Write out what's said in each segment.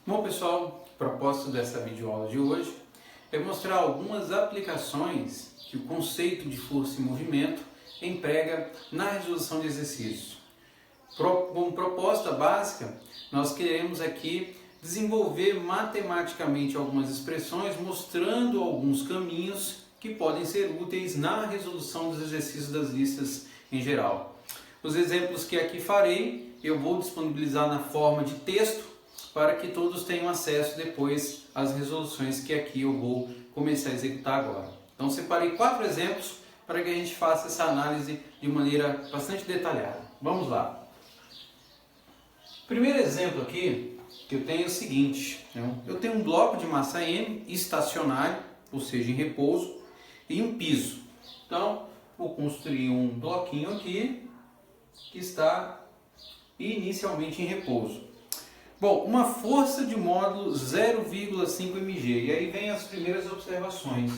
Bom pessoal, o propósito dessa videoaula de hoje é mostrar algumas aplicações que o conceito de força e movimento emprega na resolução de exercícios. Como proposta básica, nós queremos aqui desenvolver matematicamente algumas expressões mostrando alguns caminhos que podem ser úteis na resolução dos exercícios das listas em geral. Os exemplos que aqui farei eu vou disponibilizar na forma de texto para que todos tenham acesso depois às resoluções que aqui eu vou começar a executar agora. Então separei 4 exemplos para que a gente faça essa análise de maneira bastante detalhada. Vamos lá. Primeiro exemplo aqui que eu tenho é o seguinte: eu tenho um bloco de massa M estacionário, ou seja, em repouso, e um piso. Então vou construir um bloquinho aqui que está inicialmente em repouso. Bom, uma força de módulo 0,5 mg, e aí vem as primeiras observações.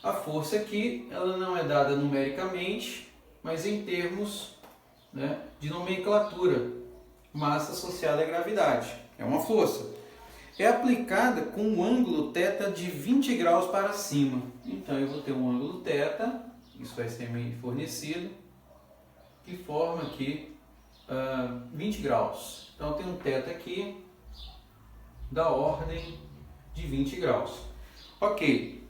A força aqui, ela não é dada numericamente, mas em termos, de nomenclatura, massa associada à gravidade, é uma força. É aplicada com um ângulo θ de 20 graus para cima. Então eu vou ter um ângulo θ, isso vai ser me fornecido, que forma aqui 20 graus. Então tem um θ aqui da ordem de 20 graus. Ok.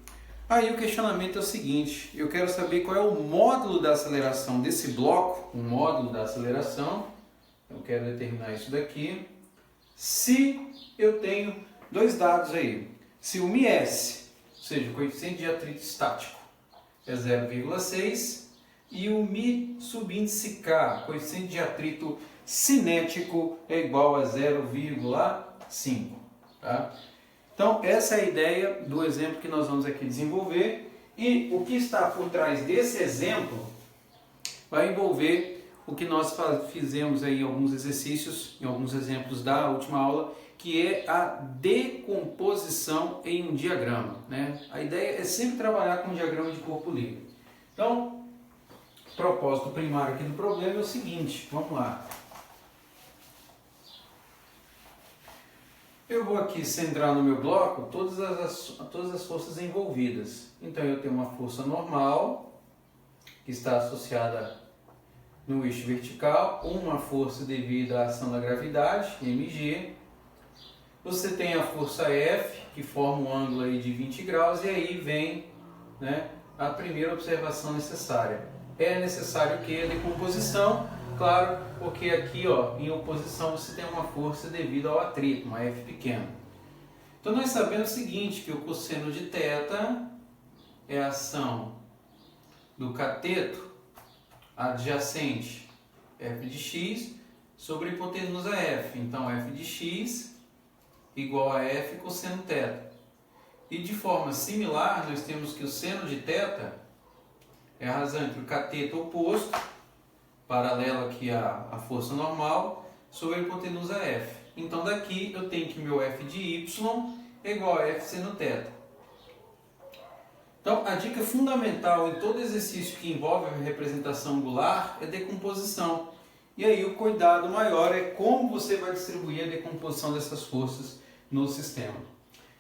Aí o questionamento é o seguinte: eu quero saber qual é o módulo da aceleração desse bloco, o módulo da aceleração. Eu quero determinar isso daqui. Se eu tenho dois dados aí, se o μs, ou seja, o coeficiente de atrito estático, é 0,6 e o μ subíndice K, coeficiente de atrito cinético, é igual a 0,5. Tá? Então essa é a ideia do exemplo que nós vamos aqui desenvolver, e o que está por trás desse exemplo vai envolver o que nós fizemos aí em alguns exercícios, em alguns exemplos da última aula, que é a decomposição em um diagrama. A ideia é sempre trabalhar com um diagrama de corpo livre. Então, o propósito primário aqui do problema é o seguinte, vamos lá. Eu vou aqui centrar no meu bloco todas as forças envolvidas. Então eu tenho uma força normal, que está associada no eixo vertical, uma força devido à ação da gravidade, mg. Você tem a força F, que forma um ângulo aí de 20 graus, e aí vem a primeira observação necessária. É necessário que a decomposição, claro, porque aqui em oposição você tem uma força devido ao atrito, uma F pequena. Então nós sabemos o seguinte, que o cosseno de θ é a ação do cateto adjacente f de x sobre a hipotenusa f. Então f de x igual a f cosseno θ. E de forma similar nós temos que o seno de θ é a razão entre o cateto oposto, paralelo aqui à força normal, sobre a hipotenusa f. Então daqui eu tenho que meu f de y é igual a f seno θ. Então a dica fundamental em todo exercício que envolve a representação angular é decomposição. E aí o cuidado maior é como você vai distribuir a decomposição dessas forças no sistema.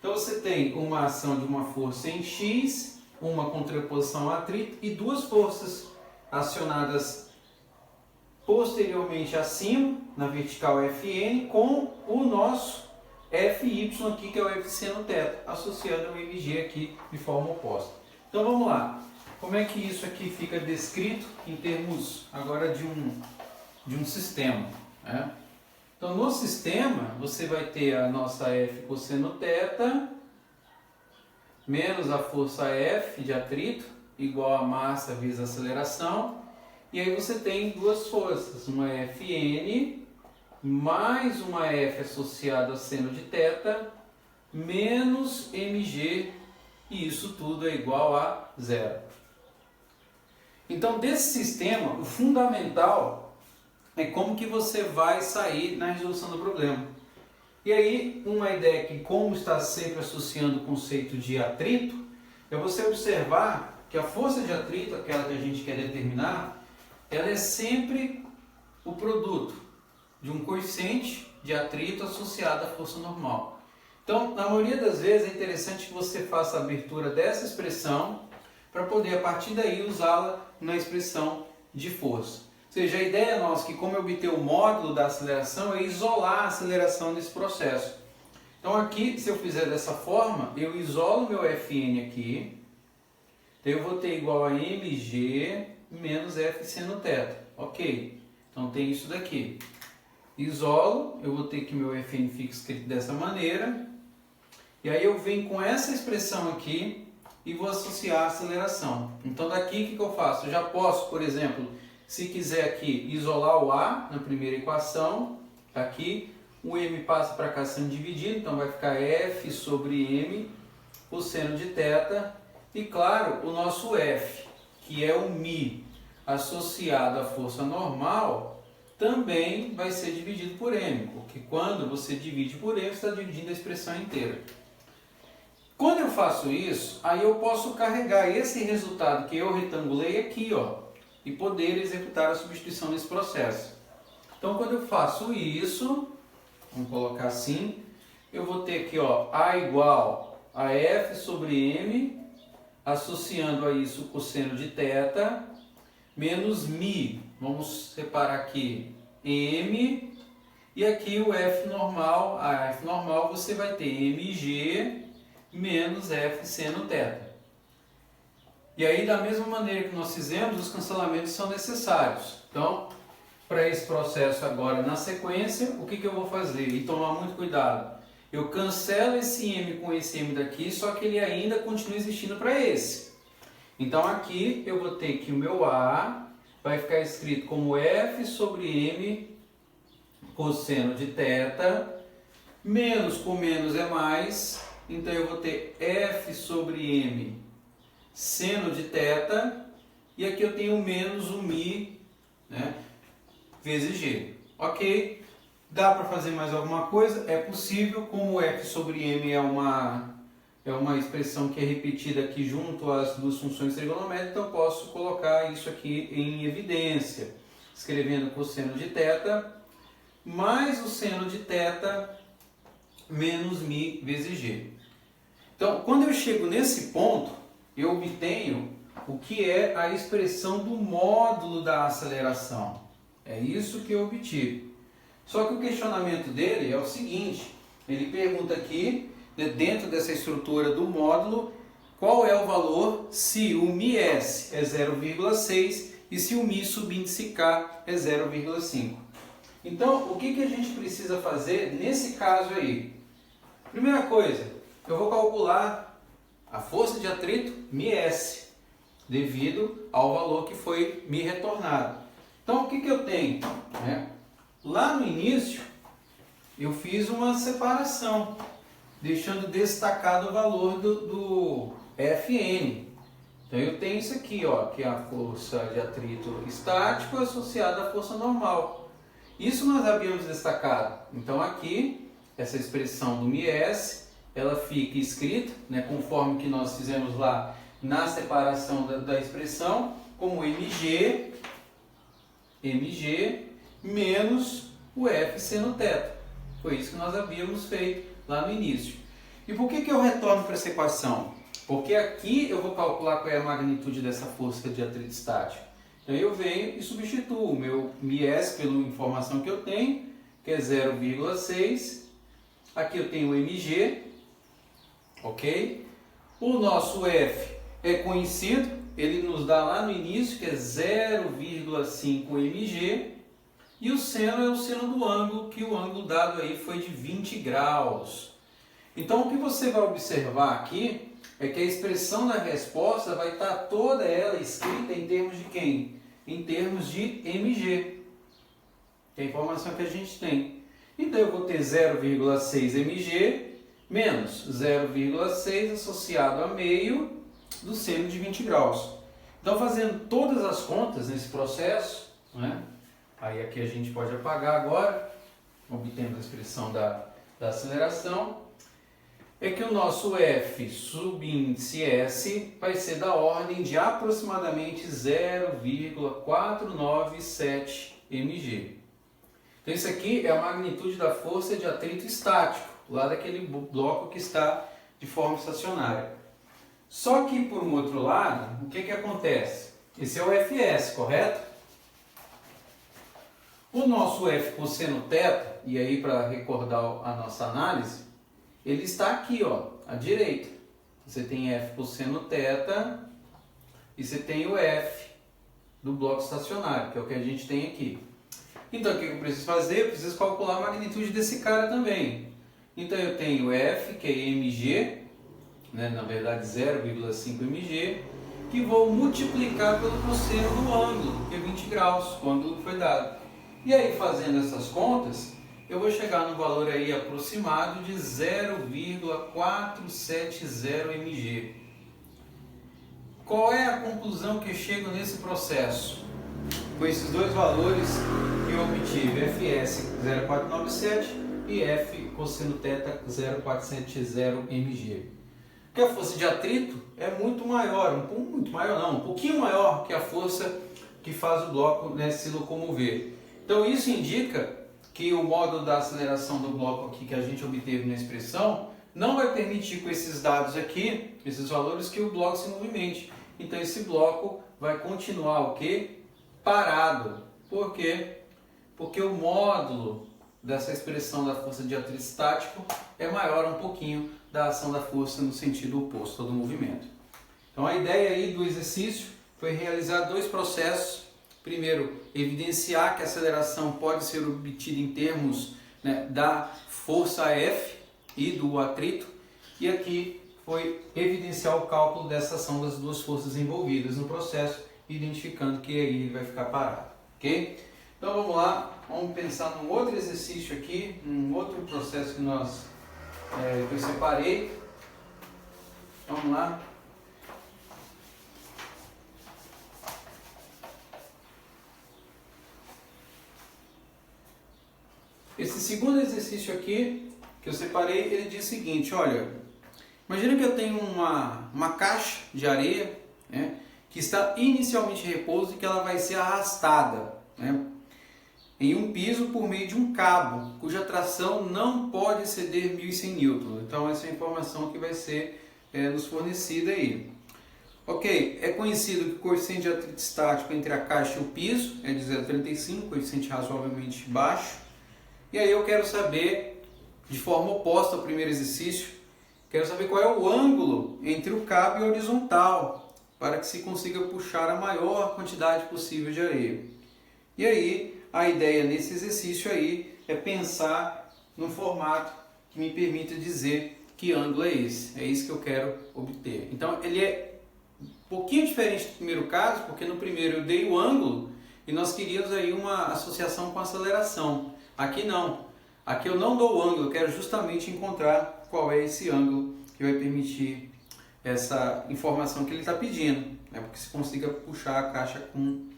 Então você tem uma ação de uma força em x, uma contraposição ao atrito e duas forças acionadas posteriormente acima, na vertical Fn, com o nosso Fy aqui, que é o F seno θ, associando ao mg aqui de forma oposta. Então vamos lá. Como é que isso aqui fica descrito em termos agora de um sistema? Então no sistema você vai ter a nossa F cosseno θ menos a força F de atrito, igual a massa vezes a aceleração. E aí você tem duas forças, uma Fn mais uma F associada a seno de θ menos mg, e isso tudo é igual a 0. Então desse sistema, o fundamental é como que você vai sair na resolução do problema. E aí uma ideia que, como está sempre associando o conceito de atrito, é você observar que a força de atrito, aquela que a gente quer determinar, ela é sempre o produto de um coeficiente de atrito associado à força normal. Então, na maioria das vezes, é interessante que você faça a abertura dessa expressão para poder, a partir daí, usá-la na expressão de força. Ou seja, a ideia nossa é que, como eu obter o módulo da aceleração, é isolar a aceleração desse processo. Então, aqui, se eu fizer dessa forma, eu isolo meu Fn aqui, então eu vou ter igual a mg menos F seno θ. Ok, então tem isso daqui. Isolo, eu vou ter que meu Fn fica escrito dessa maneira. E aí eu venho com essa expressão aqui e vou associar a aceleração. Então daqui o que eu faço? Eu já posso, por exemplo, se quiser aqui isolar o A na primeira equação, aqui o M passa para cá sendo dividido, então vai ficar F sobre M, o seno de θ, e claro, o nosso F, que é o μ associado à força normal, também vai ser dividido por M, porque quando você divide por M, você está dividindo a expressão inteira. Quando eu faço isso, aí eu posso carregar esse resultado que eu retangulei aqui, ó, e poder executar a substituição nesse processo. Então, quando eu faço isso, vamos colocar assim, eu vou ter aqui, ó, A igual a F sobre M, associando a isso o cosseno de θ, menos μ, vamos separar aqui, M, e aqui o F normal, a F normal você vai ter mg menos F seno θ. E aí, da mesma maneira que nós fizemos, os cancelamentos são necessários. Então, para esse processo agora na sequência, o que eu vou fazer? E tomar muito cuidado. Eu cancelo esse M com esse M daqui, só que ele ainda continua existindo para esse. Então aqui eu vou ter que o meu A vai ficar escrito como F sobre M cosseno de θ, menos com menos é mais, então eu vou ter F sobre M seno de θ, e aqui eu tenho menos o μ, né, vezes G. Ok? Dá para fazer mais alguma coisa? É possível, como F sobre M é uma expressão que é repetida aqui junto às duas funções trigonométricas, então eu posso colocar isso aqui em evidência, escrevendo cosseno de θ mais o seno de θ menos μ vezes G. Então, quando eu chego nesse ponto, eu obtenho o que é a expressão do módulo da aceleração. É isso que eu obtive. Só que o questionamento dele é o seguinte, ele pergunta aqui, dentro dessa estrutura do módulo, qual é o valor se o μs é 0,6 e se o μ subíndice k é 0,5. Então, o que a gente precisa fazer nesse caso aí? Primeira coisa, eu vou calcular a força de atrito μs, devido ao valor que foi me retornado. Então, o que eu tenho? Lá no início, eu fiz uma separação, deixando destacado o valor do Fn. Então, eu tenho isso aqui, ó, que é a força de atrito estático associada à força normal. Isso nós havíamos destacado. Então, aqui, essa expressão do μs, ela fica escrita, né, conforme que nós fizemos lá na separação da expressão, como mg menos o F seno θ. Foi isso que nós havíamos feito lá no início. E por que eu retorno para essa equação? Porque aqui eu vou calcular qual é a magnitude dessa força de atrito estático. Então eu venho e substituo o meu μs pela informação que eu tenho, que é 0,6. Aqui eu tenho o mg, ok? O nosso F é conhecido, ele nos dá lá no início que é 0,5 mg, e o seno é o seno do ângulo, que o ângulo dado aí foi de 20 graus. Então o que você vai observar aqui é que a expressão da resposta vai estar toda ela escrita em termos de quem? Em termos de mg, que é a informação que a gente tem. Então eu vou ter 0,6 mg menos 0,6 associado a meio do seno de 20 graus. Então, fazendo todas as contas nesse processo, né? Aí aqui a gente pode apagar agora, obtendo a expressão da aceleração, é que o nosso F subíndice S vai ser da ordem de aproximadamente 0,497 mg. Então, isso aqui é a magnitude da força de atrito estático. lá daquele bloco que está de forma estacionária. Só que por um outro lado, o que acontece? Esse é o Fs, correto? O nosso F cosseno θ, e aí para recordar a nossa análise, ele está aqui, ó, à direita. Você tem F cosseno θ e você tem o F do bloco estacionário, que é o que a gente tem aqui. Então o que eu preciso fazer? Eu preciso calcular a magnitude desse cara também. Então eu tenho F, que é mg, né, na verdade 0,5 mg, que vou multiplicar pelo cosseno do ângulo, que é 20 graus, o ângulo que foi dado. E aí, fazendo essas contas, eu vou chegar no valor aí aproximado de 0,470 mg. Qual é a conclusão que eu chego nesse processo? Com esses dois valores que eu obtive, Fs 0,497 e F cosseno θ 0,470 mg. Porque a força de atrito é muito maior, um pouquinho maior que a força que faz o bloco, né, se locomover. Então isso indica que o módulo da aceleração do bloco aqui que a gente obteve na expressão não vai permitir com esses dados aqui, esses valores, que o bloco se movimente. Então esse bloco vai continuar o quê? Parado. Por quê? Porque o módulo dessa expressão da força de atrito estático é maior um pouquinho da ação da força no sentido oposto do movimento. Então a ideia aí do exercício foi realizar dois processos. Primeiro, evidenciar que a aceleração pode ser obtida em termos, né, da força F e do atrito. E aqui foi evidenciar o cálculo dessa ação das duas forças envolvidas no processo, identificando que aí ele vai ficar parado. Ok? Então vamos lá, vamos pensar num outro exercício aqui, num outro processo que eu separei. Vamos lá. Esse segundo exercício aqui, que eu separei, ele diz o seguinte, olha, imagina que eu tenho uma caixa de areia, né, que está inicialmente em repouso e que ela vai ser arrastada, né, em um piso por meio de um cabo, cuja tração não pode exceder 1.100 N. Então essa é a informação que vai ser nos fornecida aí. Ok, é conhecido que o coeficiente de atrito estático entre a caixa e o piso é de 0,35, coeficiente razoavelmente baixo. E aí eu quero saber, de forma oposta ao primeiro exercício, quero saber qual é o ângulo entre o cabo e a horizontal, para que se consiga puxar a maior quantidade possível de areia. E aí, a ideia nesse exercício aí é pensar num formato que me permita dizer que ângulo é esse. É isso que eu quero obter. Então, ele é um pouquinho diferente do primeiro caso, porque no primeiro eu dei o ângulo e nós queríamos aí uma associação com a aceleração. Aqui não. Aqui eu não dou o ângulo, eu quero justamente encontrar qual é esse ângulo que vai permitir essa informação que ele está pedindo, né? Porque se consiga puxar a caixa com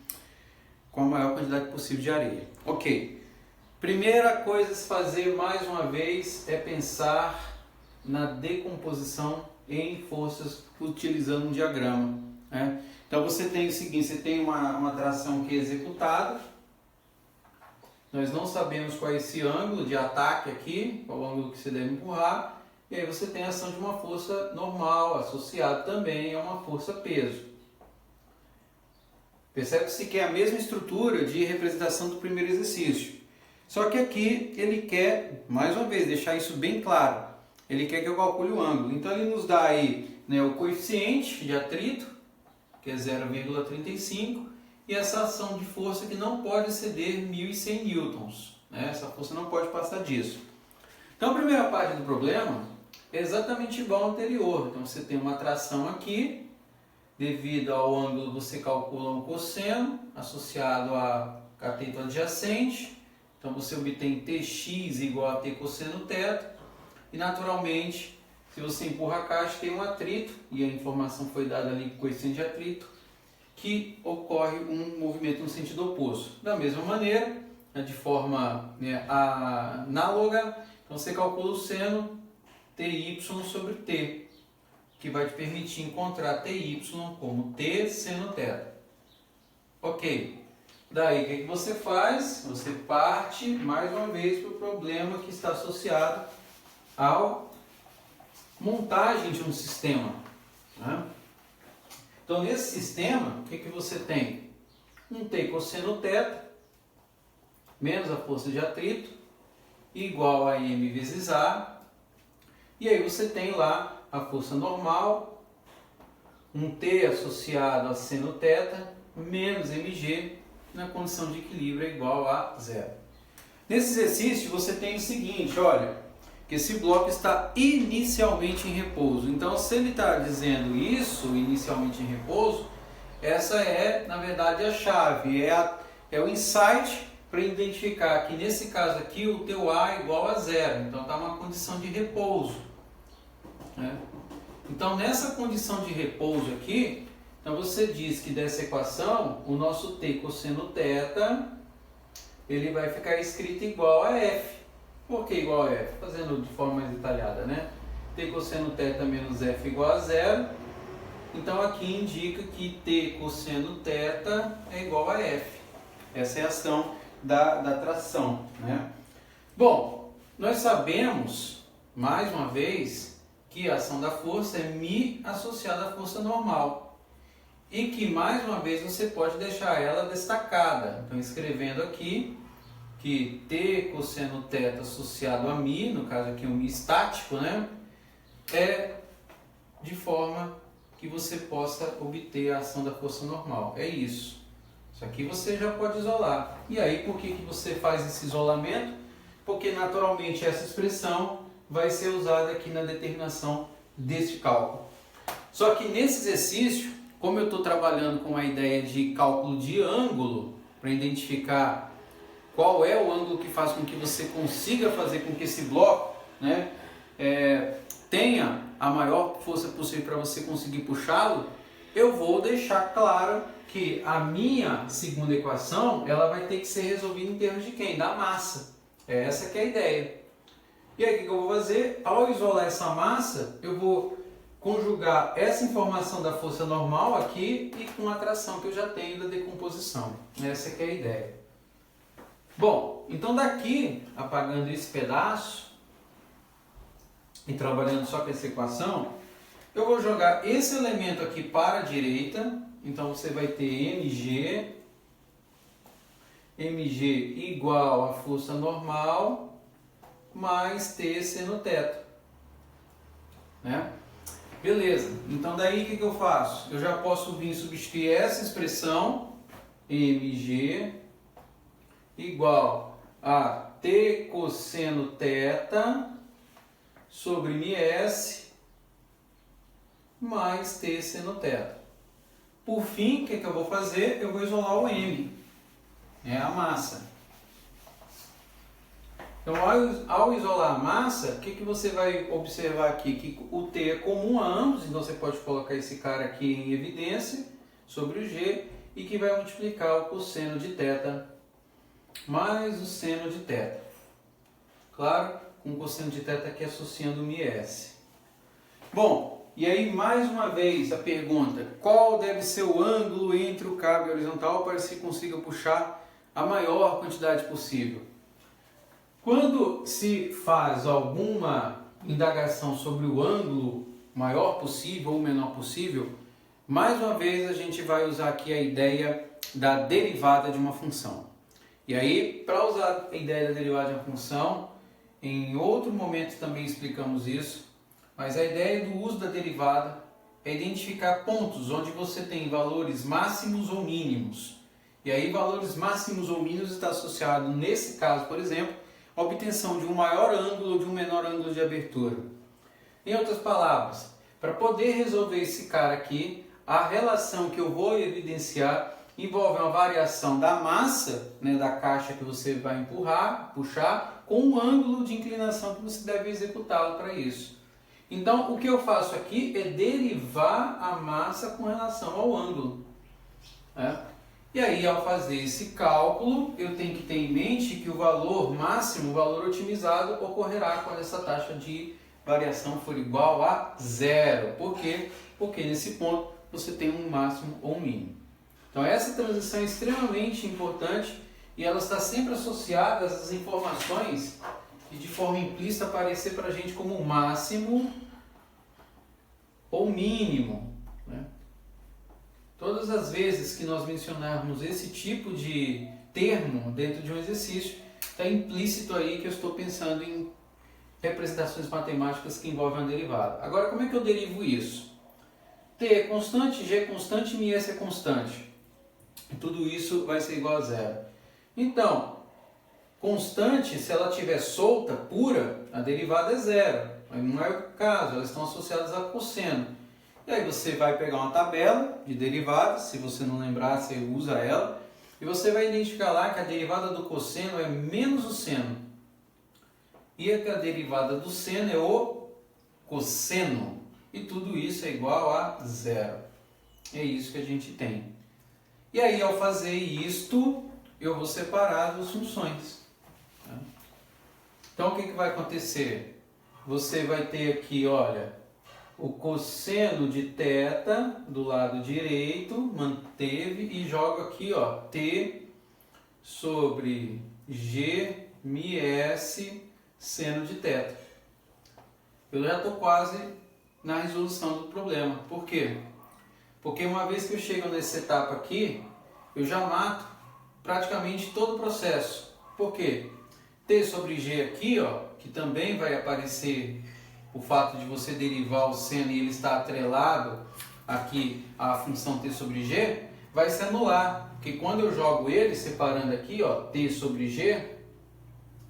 a maior quantidade possível de areia. Ok. Primeira coisa a se fazer mais uma vez é pensar na decomposição em forças utilizando um diagrama, né? Então você tem o seguinte, você tem uma tração que é executada. Nós não sabemos qual é esse ângulo de ataque aqui, qual é o ângulo que você deve empurrar, e aí você tem a ação de uma força normal, associada também a uma força peso. Percebe-se que é a mesma estrutura de representação do primeiro exercício. Só que aqui ele quer, mais uma vez, deixar isso bem claro. Ele quer que eu calcule o ângulo. Então ele nos dá aí, né, o coeficiente de atrito, que é 0,35, e essa ação de força que não pode exceder 1.100 newtons, né? Essa força não pode passar disso. Então a primeira parte do problema é exatamente igual ao anterior. Então você tem uma tração aqui, devido ao ângulo você calcula um cosseno associado a cateto adjacente. Então você obtém Tx igual a T cosseno θ. E naturalmente, se você empurra a caixa, tem um atrito, e a informação foi dada ali com coeficiente de atrito, que ocorre um movimento no sentido oposto. Da mesma maneira, de forma, né, análoga, então você calcula o seno Ty sobre T, que vai te permitir encontrar Ty como T seno θ. Ok. Daí, o que você faz? Você parte, mais uma vez, para o problema que está associado à montagem de um sistema, né? Então, nesse sistema, o que você tem? Um T cosseno θ menos a força de atrito igual a M vezes A. E aí você tem lá a força normal, um T associado a seno θ menos mg na condição de equilíbrio é igual a zero. Nesse exercício você tem o seguinte, olha, que esse bloco está inicialmente em repouso. Então, se ele está dizendo isso, inicialmente em repouso, essa é, na verdade, a chave, é o insight para identificar que, nesse caso aqui, o teu A é igual a zero. Então, está uma condição de repouso, né? Então, nessa condição de repouso aqui, então você diz que dessa equação, o nosso T cosseno θ, ele vai ficar escrito igual a F. Por que igual a F? Fazendo de forma mais detalhada, né? T cosseno θ menos F igual a zero. Então aqui indica que T cosseno θ é igual a F. Essa é a ação da tração, né? Bom, nós sabemos, mais uma vez, que a ação da força é μ associada à força normal. E que, mais uma vez, você pode deixar ela destacada. Então, escrevendo aqui que T cosseno θ associado a μ, no caso aqui um μ estático, né? É de forma que você possa obter a ação da força normal. É isso. Isso aqui você já pode isolar. E aí, por que você faz esse isolamento? Porque, naturalmente, essa expressão vai ser usada aqui na determinação deste cálculo. Só que nesse exercício, como eu estou trabalhando com a ideia de cálculo de ângulo, para identificar qual é o ângulo que faz com que você consiga fazer com que esse bloco, né, tenha a maior força possível para você conseguir puxá-lo, eu vou deixar claro que a minha segunda equação ela vai ter que ser resolvida em termos de quem? Da massa. Essa que é a ideia. E aí o que eu vou fazer? Ao isolar essa massa, eu vou conjugar essa informação da força normal aqui e com a tração que eu já tenho da decomposição. Essa que é a ideia. Bom, então daqui, apagando esse pedaço e trabalhando só com essa equação, eu vou jogar esse elemento aqui para a direita. Então você vai ter mg igual a força normal mais T seno θ, né? Beleza, então daí o que eu faço? Eu já posso vir substituir essa expressão mg igual a T cosseno θ sobre ms mais T seno θ. Por fim, o que eu vou fazer? Eu vou isolar o m, é a massa. Então, ao isolar a massa, o que você vai observar aqui? Que o T é comum a ambos, então você pode colocar esse cara aqui em evidência sobre o G e que vai multiplicar o cosseno de θ mais o seno de θ. Claro, com o cosseno de θ aqui associando o μs. Bom, e aí mais uma vez a pergunta, qual deve ser o ângulo entre o cabo e a horizontal para que se consiga puxar a maior quantidade possível? Quando se faz alguma indagação sobre o ângulo maior possível ou menor possível, mais uma vez a gente vai usar aqui a ideia da derivada de uma função. E aí, para usar a ideia da derivada de uma função, em outro momento também explicamos isso, mas a ideia do uso da derivada é identificar pontos onde você tem valores máximos ou mínimos. E aí, valores máximos ou mínimos está associado, nesse caso, por exemplo, a obtenção de um maior ângulo ou de um menor ângulo de abertura. Em outras palavras, para poder resolver esse cara aqui, a relação que eu vou evidenciar envolve uma variação da massa, né, da caixa que você vai puxar, com o ângulo de inclinação que você deve executá-lo para isso. Então, o que eu faço aqui é derivar a massa com relação ao ângulo, né? E aí, ao fazer esse cálculo, eu tenho que ter em mente que o valor máximo, o valor otimizado, ocorrerá quando essa taxa de variação for igual a zero. Por quê? Porque nesse ponto você tem um máximo ou um mínimo. Então essa transição é extremamente importante e ela está sempre associada às informações que de forma implícita aparecer para a gente como máximo ou mínimo, né? Todas as vezes que nós mencionarmos esse tipo de termo dentro de um exercício, está implícito aí que eu estou pensando em representações matemáticas que envolvem uma derivada. Agora, como é que eu derivo isso? T é constante, G é constante, ms é constante. E tudo isso vai ser igual a zero. Então, constante, se ela estiver solta, pura, a derivada é zero. Mas não é o caso, elas estão associadas a cosseno. E aí você vai pegar uma tabela de derivadas, se você não lembrar, você usa ela, e você vai identificar lá que a derivada do cosseno é menos o seno. E que a derivada do seno é o cosseno. E tudo isso é igual a zero. É isso que a gente tem. E aí, ao fazer isto, eu vou separar as funções. Então, o que vai acontecer? Você vai ter aqui, olha, o cosseno de θ do lado direito, manteve, e jogo aqui, ó, t sobre g ms seno de θ. Eu já estou quase na resolução do problema. Por quê? Porque uma vez que eu chego nessa etapa aqui, eu já mato praticamente todo o processo. Por quê? T sobre G aqui, ó, que também vai aparecer o fato de você derivar o seno e ele está atrelado aqui à função T sobre G, vai se anular. Porque quando eu jogo ele, separando aqui, ó, T sobre G,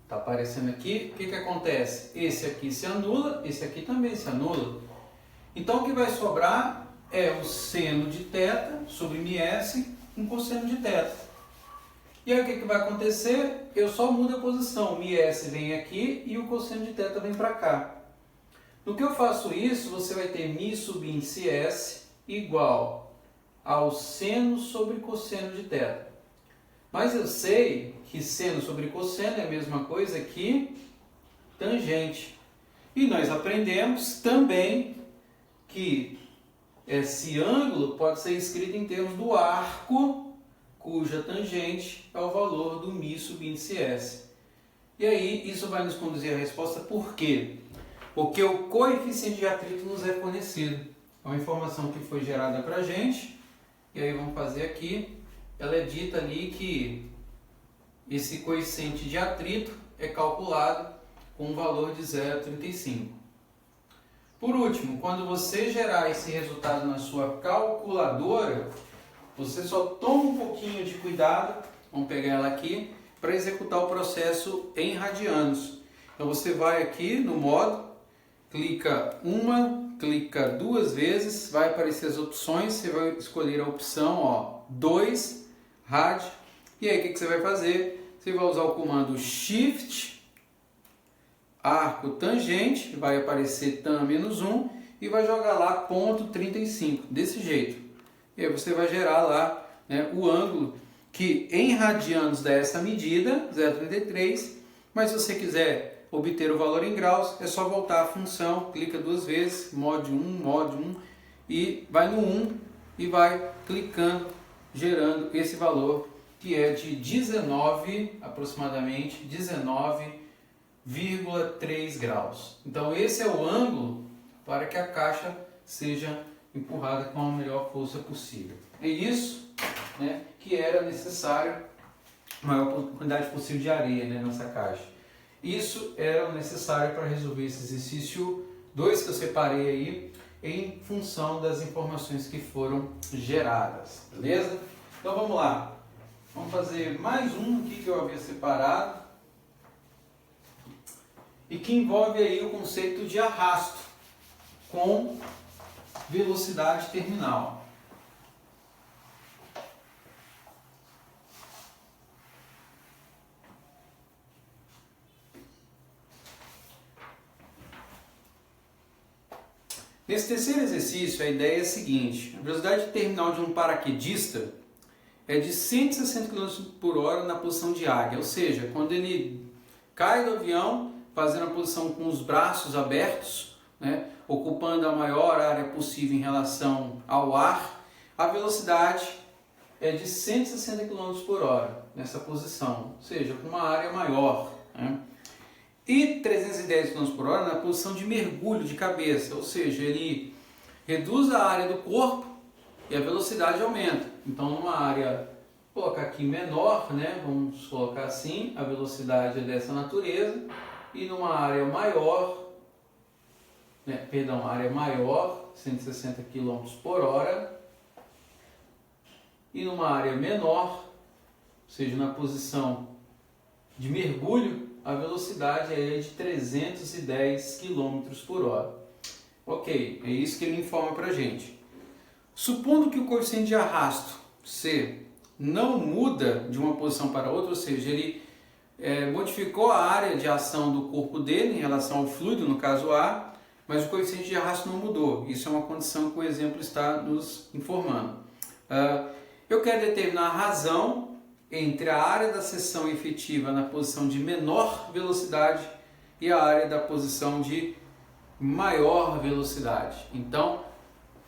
está aparecendo aqui, o que acontece? Esse aqui se anula, esse aqui também se anula. Então o que vai sobrar é o seno de θ sobre ms com cosseno de θ. E aí o que vai acontecer? Eu só mudo a posição. O ms vem aqui e o cosseno de θ vem para cá. No que eu faço isso, você vai ter mi sub índice s igual ao seno sobre cosseno de θ. Mas eu sei que seno sobre cosseno é a mesma coisa que tangente. E nós aprendemos também que esse ângulo pode ser escrito em termos do arco, cuja tangente é o valor do mi sub índice s. E aí isso vai nos conduzir à resposta por quê? Porque o coeficiente de atrito nos é fornecido. É uma informação que foi gerada para a gente. E aí vamos fazer aqui. Ela é dita ali que esse coeficiente de atrito é calculado com um valor de 0,35. Por último, quando você gerar esse resultado na sua calculadora, você só toma um pouquinho de cuidado, vamos pegar ela aqui, para executar o processo em radianos. Então você vai aqui no modo, clica duas vezes, vai aparecer as opções, você vai escolher a opção 2 rad, e aí o que você vai fazer? Você vai usar o comando Shift, arco tangente, vai aparecer tan menos 1 e vai jogar lá ponto 35, desse jeito. E aí você vai gerar lá, né, o ângulo que em radianos dá essa medida, 0,33, mas se você quiser obter o valor em graus, é só voltar à função, clica duas vezes, mod 1, e vai no 1 e vai clicando, gerando esse valor que é de 19, aproximadamente 19,3 graus. Então esse é o ângulo para que a caixa seja empurrada com a melhor força possível. É isso, né, que era necessário, a maior quantidade possível de areia, né, nessa caixa. Isso era necessário para resolver esse exercício 2 que eu separei aí em função das informações que foram geradas, beleza? Então vamos lá. Vamos fazer mais um aqui que eu havia separado e que envolve aí o conceito de arrasto com velocidade terminal. Nesse terceiro exercício, a ideia é a seguinte: a velocidade terminal de um paraquedista é de 160 km por hora na posição de águia, ou seja, quando ele cai do avião, fazendo a posição com os braços abertos, né, ocupando a maior área possível em relação ao ar, a velocidade é de 160 km por hora nessa posição, ou seja, com uma área maior, né? E 310 km por hora na posição de mergulho de cabeça, ou seja, ele reduz a área do corpo e a velocidade aumenta. Então, numa área, vou colocar aqui menor, né? Vamos colocar assim, a velocidade é dessa natureza, e numa área maior, área maior, 160 km por hora, e numa área menor, ou seja, na posição de mergulho, a velocidade é de 310 km por hora. Ok, é isso que ele informa para a gente. Supondo que o coeficiente de arrasto, C, não muda de uma posição para outra, ou seja, ele modificou a área de ação do corpo dele em relação ao fluido, no caso A, mas o coeficiente de arrasto não mudou. Isso é uma condição que o exemplo está nos informando. Eu quero determinar a razão entre a área da seção efetiva na posição de menor velocidade e a área da posição de maior velocidade. Então,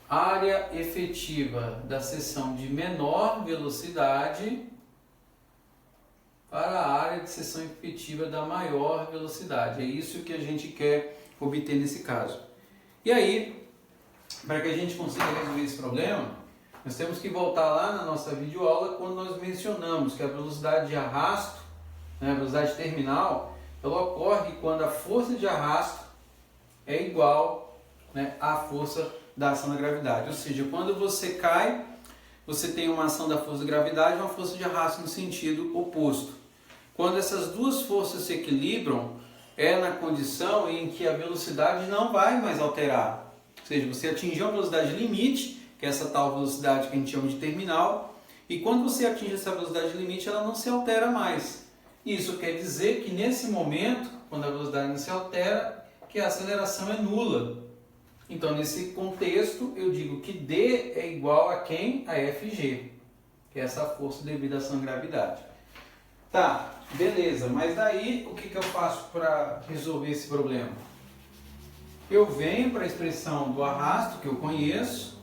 área efetiva da seção de menor velocidade para a área de seção efetiva da maior velocidade. É isso que a gente quer obter nesse caso. E aí, para que a gente consiga resolver esse problema, nós temos que voltar lá na nossa videoaula quando nós mencionamos que a velocidade de arrasto, a velocidade terminal, ela ocorre quando a força de arrasto é igual à força da ação da gravidade. Ou seja, quando você cai, você tem uma ação da força da gravidade e uma força de arrasto no sentido oposto. Quando essas duas forças se equilibram, é na condição em que a velocidade não vai mais alterar. Ou seja, você atingiu a velocidade limite, que é essa tal velocidade que a gente chama de terminal, e quando você atinge essa velocidade limite, ela não se altera mais. Isso quer dizer que nesse momento, quando a velocidade não se altera, que a aceleração é nula. Então, nesse contexto, eu digo que D é igual a quem? A Fg, que é essa força devido à ação da gravidade. Tá, beleza, mas daí o que eu faço para resolver esse problema? Eu venho para a expressão do arrasto, que eu conheço,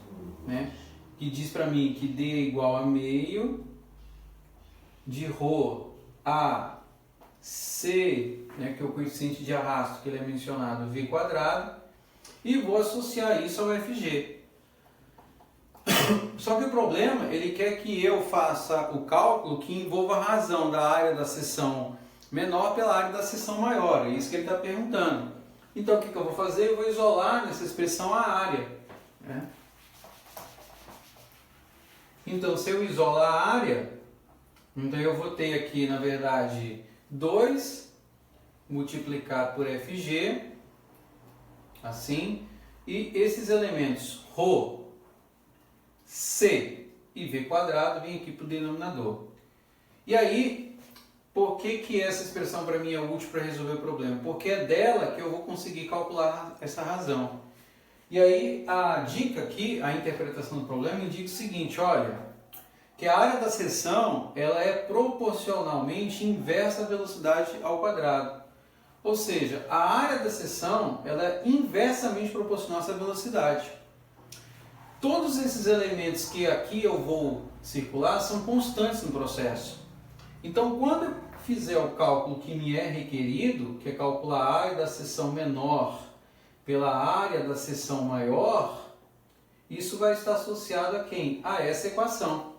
que diz para mim que D é igual a meio de ρ a C, que é o coeficiente de arrasto que ele é mencionado, V quadrado, e vou associar isso ao Fg. Só que o problema, ele quer que eu faça o cálculo que envolva a razão da área da seção menor pela área da seção maior, é isso que ele está perguntando. Então o que eu vou fazer? Eu vou isolar nessa expressão a área. Então, se eu isolar a área, então eu vou ter aqui, na verdade, 2 multiplicado por Fg, assim, e esses elementos ρ, C e V quadrado vêm aqui para o denominador. E aí, por que essa expressão para mim é útil para resolver o problema? Porque é dela que eu vou conseguir calcular essa razão. E aí a dica aqui, a interpretação do problema indica o seguinte, olha, que a área da seção ela é proporcionalmente inversa à velocidade ao quadrado. Ou seja, a área da seção ela é inversamente proporcional a essa velocidade. Todos esses elementos que aqui eu vou circular são constantes no processo. Então, quando eu fizer o cálculo que me é requerido, que é calcular a área da seção menor pela área da seção maior, isso vai estar associado a quem? A essa equação.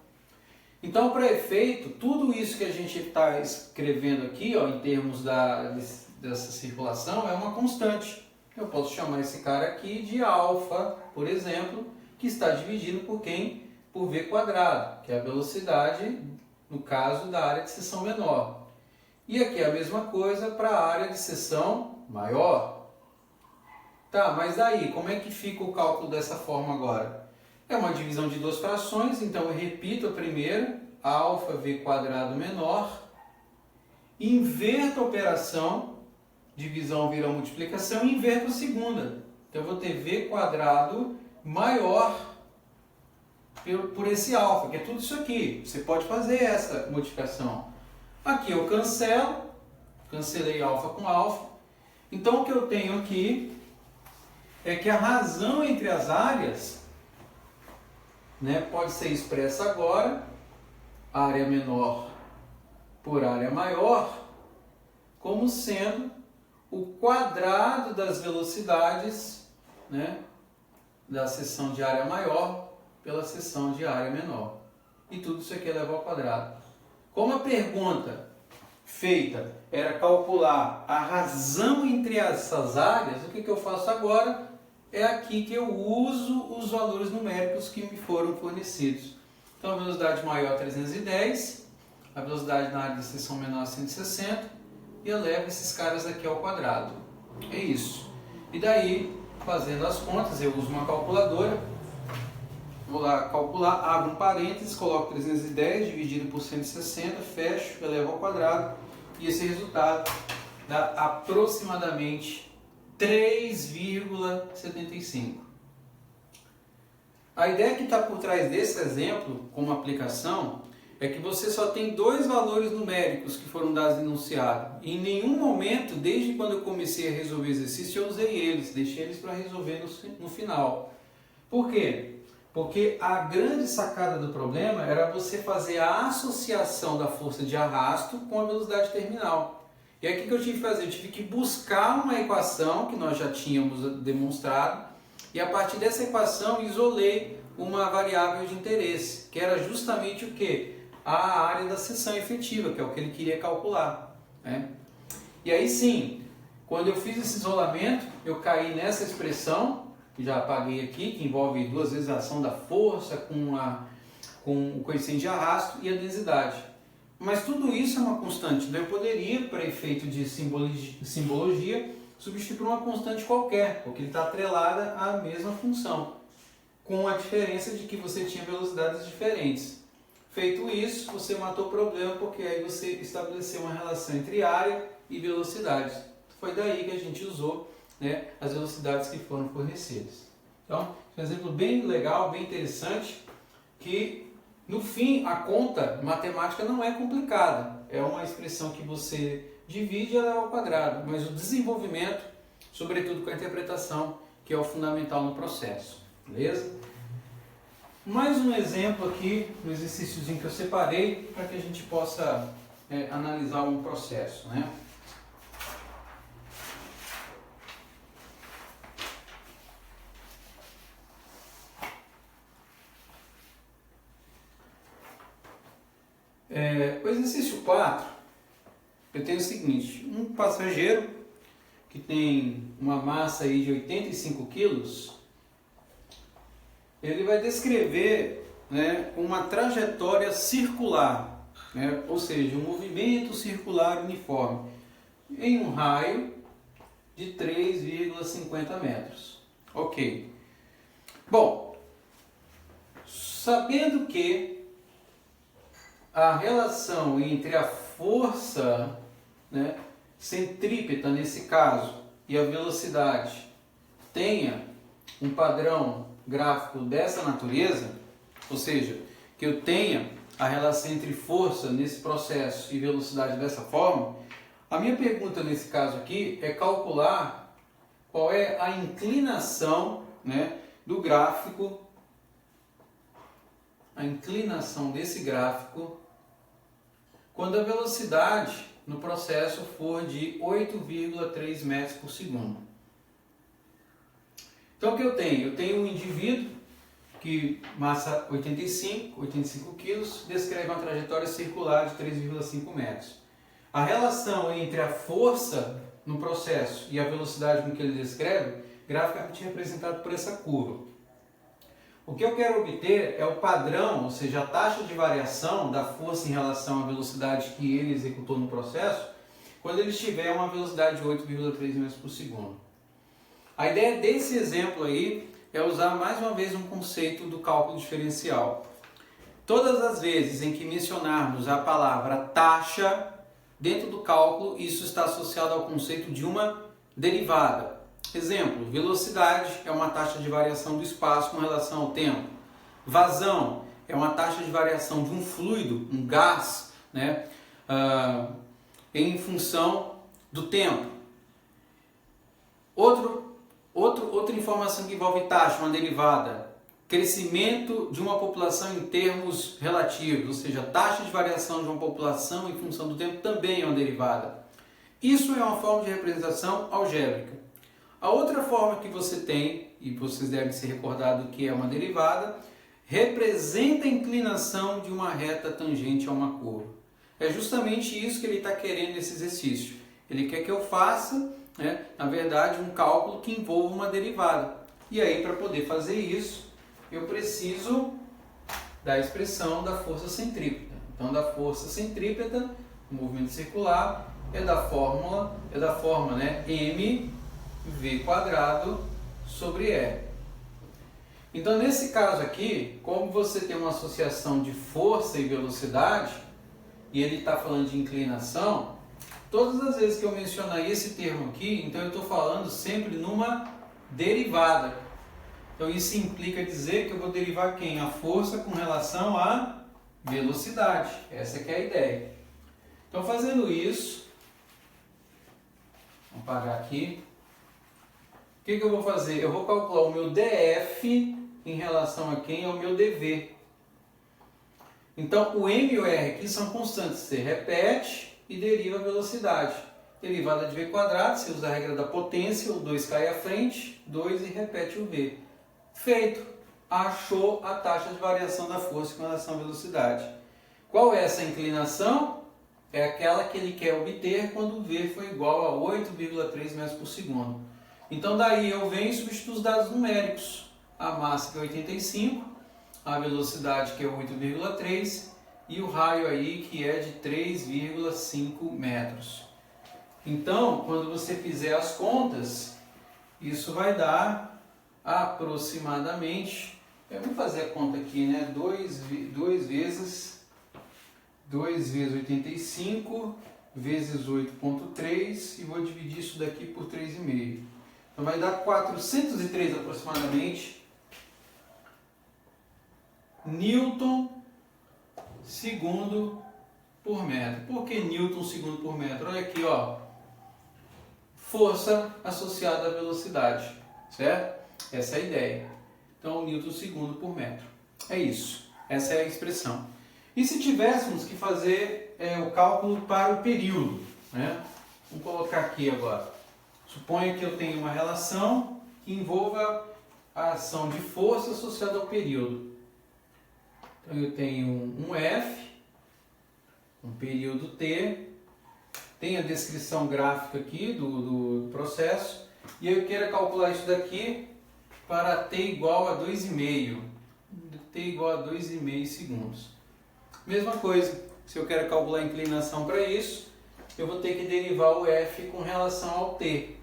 Então, para efeito, tudo isso que a gente está escrevendo aqui, em termos dessa circulação, é uma constante. Eu posso chamar esse cara aqui de alfa, por exemplo, que está dividido por quem? Por V quadrado, que é a velocidade, no caso, da área de seção menor. E aqui é a mesma coisa para a área de seção maior. Tá, mas daí, como é que fica o cálculo dessa forma agora? É uma divisão de duas frações, então eu repito a primeira, alfa V quadrado menor, inverto a operação, divisão vira multiplicação, e inverto a segunda. Então eu vou ter V quadrado maior por esse alfa, que é tudo isso aqui. Você pode fazer essa modificação. Aqui eu cancelei alfa com alfa. Então o que eu tenho aqui é que a razão entre as áreas pode ser expressa agora, área menor por área maior, como sendo o quadrado das velocidades, né, da seção de área maior pela seção de área menor. E tudo isso aqui é elevado ao quadrado. Como a pergunta feita era calcular a razão entre essas áreas, o que eu faço agora é aqui que eu uso os valores numéricos que me foram fornecidos. Então a velocidade maior é 310, a velocidade na área de seção menor é 160 e eu levo esses caras aqui ao quadrado. É isso. E daí, fazendo as contas, eu uso uma calculadora, vou lá calcular, abro um parênteses, coloco 310 dividido por 160, fecho, elevo ao quadrado e esse resultado dá aproximadamente 3,75. A ideia que está por trás desse exemplo, como aplicação, é que você só tem dois valores numéricos que foram dados no enunciado. E em nenhum momento, desde quando eu comecei a resolver o exercício, eu usei eles, deixei eles para resolver no final. Por quê? Porque a grande sacada do problema era você fazer a associação da força de arrasto com a velocidade terminal. E aí o que eu tive que fazer? Eu tive que buscar uma equação que nós já tínhamos demonstrado e a partir dessa equação isolei uma variável de interesse, que era justamente o quê? A área da seção efetiva, que é o que ele queria calcular, né? E aí sim, quando eu fiz esse isolamento, eu caí nessa expressão, que já apaguei aqui, que envolve duas vezes a ação da força com o coeficiente de arrasto e a densidade. Mas tudo isso é uma constante, então eu poderia, para efeito de simbologia, substituir por uma constante qualquer, porque ele está atrelada à mesma função, com a diferença de que você tinha velocidades diferentes. Feito isso, você matou o problema, porque aí você estabeleceu uma relação entre área e velocidade. Foi daí que a gente usou, né, as velocidades que foram fornecidas. Então, um exemplo bem legal, bem interessante, que no fim a conta matemática não é complicada. É uma expressão que você divide e eleva ao quadrado, mas o desenvolvimento, sobretudo com a interpretação, que é o fundamental no processo. Beleza? Mais um exemplo aqui, no exercíciozinho que eu separei, para que a gente possa analisar um processo, né? O exercício 4, eu tenho o seguinte: um passageiro que tem uma massa aí de 85 quilos, ele vai descrever, né, uma trajetória circular, né, ou seja, um movimento circular uniforme em um raio de 3,50 metros. Ok. Bom, sabendo que a relação entre a força, né, centrípeta nesse caso e a velocidade tenha um padrão gráfico dessa natureza, ou seja, que eu tenha a relação entre força nesse processo e velocidade dessa forma, a minha pergunta nesse caso aqui é calcular qual é a inclinação, né, do gráfico, a inclinação desse gráfico quando a velocidade no processo for de 8,3 metros por segundo. Então o que eu tenho? Eu tenho um indivíduo que massa 85 quilos, descreve uma trajetória circular de 3,5 metros. A relação entre a força no processo e a velocidade com que ele descreve, graficamente representado por essa curva. O que eu quero obter é o padrão, ou seja, a taxa de variação da força em relação à velocidade que ele executou no processo, quando ele estiver a uma velocidade de 8,3 metros por segundo. A ideia desse exemplo aí é usar mais uma vez um conceito do cálculo diferencial. Todas as vezes em que mencionarmos a palavra taxa, dentro do cálculo, isso está associado ao conceito de uma derivada. Exemplo, velocidade é uma taxa de variação do espaço com relação ao tempo. Vazão é uma taxa de variação de um fluido, um gás, né, em função do tempo. Outra informação que envolve taxa, uma derivada, crescimento de uma população em termos relativos, ou seja, a taxa de variação de uma população em função do tempo também é uma derivada. Isso é uma forma de representação algébrica. A outra forma que você tem, e vocês devem se recordar do que é uma derivada, representa a inclinação de uma reta tangente a uma curva. É justamente isso que ele está querendo nesse exercício. Ele quer que eu faça, na verdade, um cálculo que envolva uma derivada. E aí, para poder fazer isso, eu preciso da expressão da força centrípeta. Então, da força centrípeta, o movimento circular, é da forma mv² sobre R. Então, nesse caso aqui, como você tem uma associação de força e velocidade, e ele está falando de inclinação, todas as vezes que eu mencionar esse termo aqui, então eu estou falando sempre numa derivada. Então isso implica dizer que eu vou derivar quem? A força com relação à velocidade. Essa que é a ideia. Então fazendo isso, vamos apagar aqui. O que eu vou fazer? Eu vou calcular o meu dF em relação a quem? Ao meu dV. Então o M e o R aqui são constantes. Você repete e deriva a velocidade. Derivada de V², você usa a regra da potência, o 2 cai à frente, 2 e repete o V. Feito. Achou a taxa de variação da força com relação à velocidade. Qual é essa inclinação? É aquela que ele quer obter quando o V for igual a 8,3 metros por segundo. Então daí eu venho e substituo os dados numéricos. A massa que é 85, a velocidade que é 8,3 e o raio aí que é de 3,5 metros. Então, quando você fizer as contas, isso vai dar aproximadamente, eu vou fazer a conta aqui, 2 vezes 85 vezes 8,3 e vou dividir isso daqui por 3,5. Então vai dar 403 aproximadamente Newton segundo por metro. Por que Newton segundo por metro? Olha aqui, ó. Força associada à velocidade, certo? Essa é a ideia. Então, Newton segundo por metro. É isso. Essa é a expressão. E se tivéssemos que fazer o cálculo para o período, Vamos colocar aqui agora. Suponha que eu tenho uma relação que envolva a ação de força associada ao período. Então, eu tenho um F, um período T, tem a descrição gráfica aqui do processo, e eu quero calcular isso daqui para T igual a 2,5. T igual a 2,5 segundos. Mesma coisa, se eu quero calcular a inclinação para isso, eu vou ter que derivar o F com relação ao T.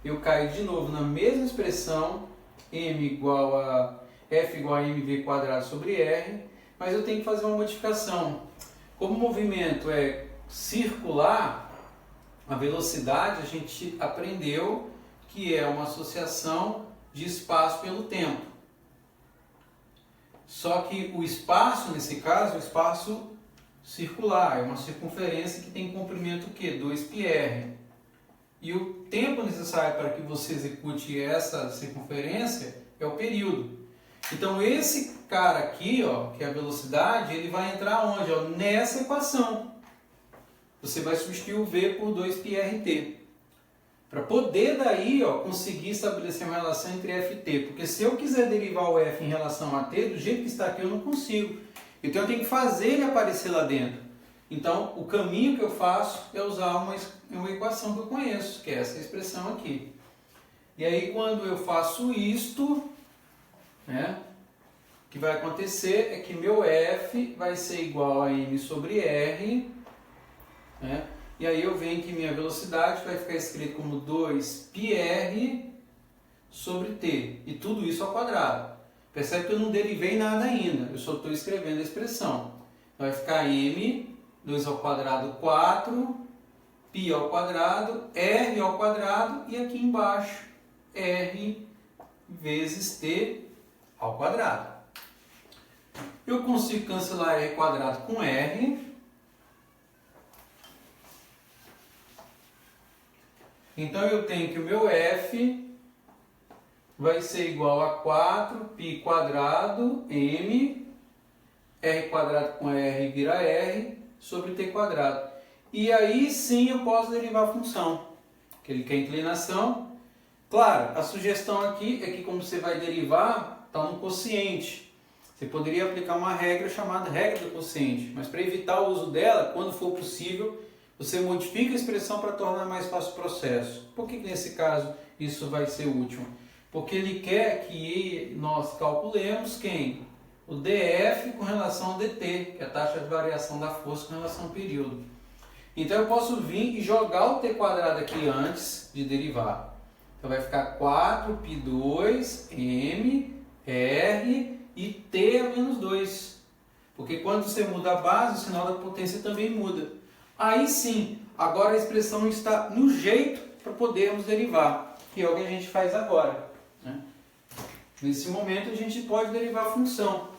Eu caio de novo na mesma expressão, F igual a mv² sobre R, mas eu tenho que fazer uma modificação. Como o movimento é circular, a velocidade a gente aprendeu que é uma associação de espaço pelo tempo. Só que o espaço, nesse caso, é um espaço circular, é uma circunferência que tem comprimento o quê? 2πr. E o tempo necessário para que você execute essa circunferência é o período. Então esse cara aqui, ó, que é a velocidade, ele vai entrar onde? Ó, nessa equação. Você vai substituir o V por 2πrt. Para poder daí, ó, conseguir estabelecer uma relação entre F e T. Porque se eu quiser derivar o F em relação a T, do jeito que está aqui eu não consigo. Então eu tenho que fazer ele aparecer lá dentro. Então o caminho que eu faço é usar uma equação que eu conheço, que é essa expressão aqui. E aí quando eu faço isto, o que vai acontecer é que meu F vai ser igual a m sobre r, e aí eu venho que minha velocidade vai ficar escrito como 2πr sobre t, e tudo isso ao quadrado. Percebe que eu não derivei nada ainda, eu só estou escrevendo a expressão. Vai ficar m, 2 ao quadrado 4, π ao quadrado, r ao quadrado, e aqui embaixo r vezes t ao quadrado. Eu consigo cancelar r quadrado com r. Então eu tenho que o meu f vai ser igual a 4π quadrado m, r quadrado com r vira r, sobre t quadrado. e aí sim eu posso derivar a função, que ele quer inclinação. Claro, a sugestão aqui é que como você vai derivar, está no quociente. Você poderia aplicar uma regra chamada regra do quociente, mas para evitar o uso dela, quando for possível, você modifica a expressão para tornar mais fácil o processo. Por que nesse caso isso vai ser útil? Porque ele quer que nós calculemos quem? O dF com relação ao dt, que é a taxa de variação da força com relação ao período. Então eu posso vir e jogar o t quadrado aqui antes de derivar. Então vai ficar 4π2 mr e t a menos 2. Porque quando você muda a base, o sinal da potência também muda. Aí sim, agora a expressão está no jeito para podermos derivar, que é o que a gente faz agora, né? Nesse momento a gente pode derivar a função.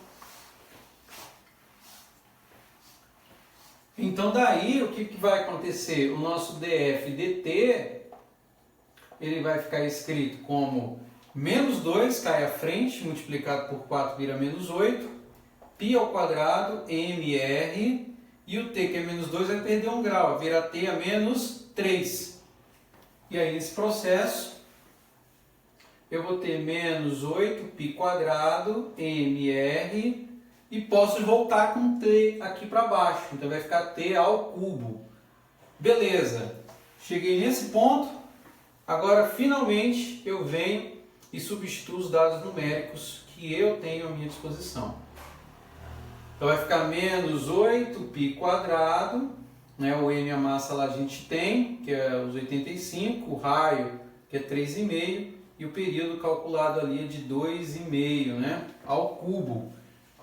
Então daí o que vai acontecer? O nosso df dt, ele vai ficar escrito como menos 2 cai à frente, multiplicado por 4 vira menos 8, π ao quadrado mr, e o t que é menos 2 vai perder 1 grau, vira t a menos 3. E aí nesse processo eu vou ter menos 8π quadrado mr, e posso voltar com t aqui para baixo, então vai ficar t ao cubo. Beleza, cheguei nesse ponto, agora finalmente eu venho e substituo os dados numéricos que eu tenho à minha disposição. Então vai ficar menos 8π quadrado, né? O m a massa lá a gente tem, que é os 85, o raio que é 3,5 e o período calculado ali é de 2,5, né? Ao cubo.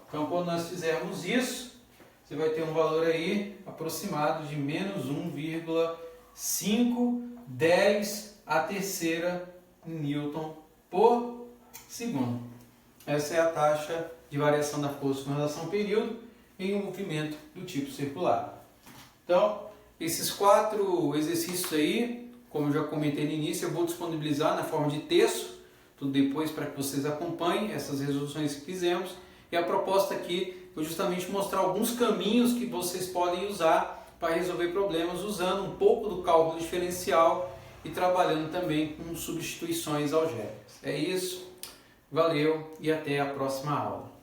Então, quando nós fizermos isso, você vai ter um valor aí aproximado de menos 1,510 a terceira Newton por segundo. Essa é a taxa de variação da força com relação ao período em um movimento do tipo circular. Então, esses 4 exercícios aí, como eu já comentei no início, eu vou disponibilizar na forma de texto, tudo depois para que vocês acompanhem essas resoluções que fizemos. E a proposta aqui foi justamente mostrar alguns caminhos que vocês podem usar para resolver problemas usando um pouco do cálculo diferencial e trabalhando também com substituições algébricas. É isso, valeu e até a próxima aula.